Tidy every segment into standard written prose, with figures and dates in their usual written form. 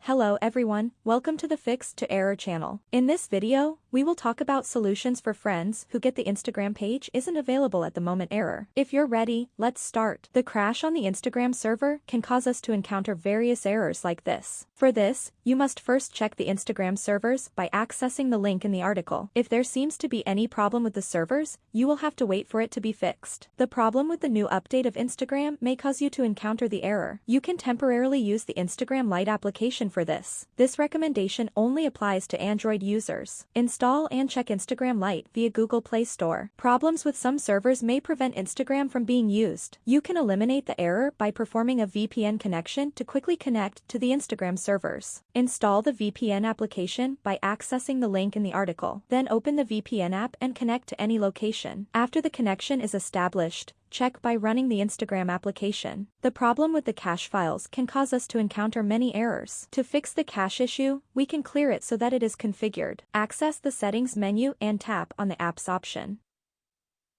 Hello everyone, welcome to the Fix to Error channel. In this video, we will talk about solutions for friends who get the Instagram page isn't available at the moment error. If you're ready, let's start. The crash on the Instagram server can cause us to encounter various errors like this. For this, you must first check the Instagram servers by accessing the link in the article. If there seems to be any problem with the servers, you will have to wait for it to be fixed. The problem with the new update of Instagram may cause you to encounter the error. You can temporarily use the Instagram Lite application for this. This recommendation only applies to Android users. Install and check Instagram Lite via Google Play Store. Problems with some servers may prevent Instagram from being used. You can eliminate the error by performing a VPN connection to quickly connect to the Instagram servers. Install the VPN application by accessing the link in the article. Then open the VPN app and connect to any location. After the connection is established, check by running the Instagram application. The problem with the cache files can cause us to encounter many errors. To fix the cache issue, we can clear it so that it is configured. Access the Settings menu and tap on the Apps option.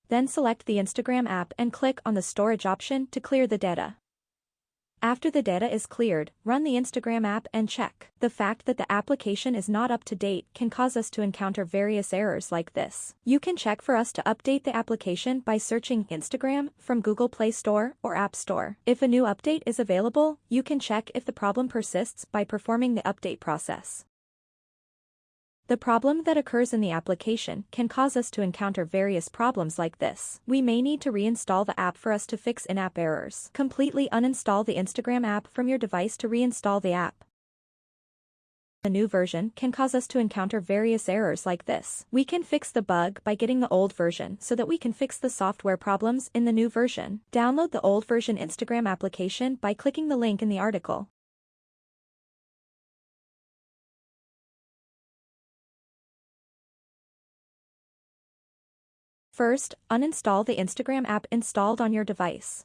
Then select the Instagram app and click on the Storage option to clear the data. After the data is cleared, run the Instagram app and check. The fact that the application is not up to date can cause us to encounter various errors like this. You can check for us to update the application by searching Instagram from Google Play Store or App Store. If a new update is available, you can check if the problem persists by performing the update process. The problem that occurs in the application can cause us to encounter various problems like this. We may need to reinstall the app for us to fix in-app errors. Completely uninstall the Instagram app from your device to reinstall the app. A new version can cause us to encounter various errors like this. We can fix the bug by getting the old version so that we can fix the software problems in the new version. Download the old version Instagram application by clicking the link in the article. First, uninstall the Instagram app installed on your device.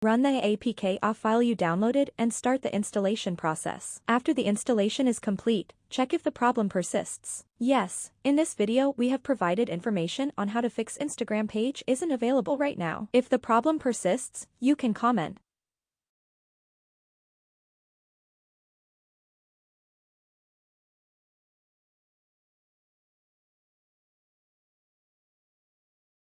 Run the APK file you downloaded and start the installation process. After the installation is complete, check if the problem persists. Yes, in this video we have provided information on how to fix Instagram page isn't available right now. If the problem persists, you can comment.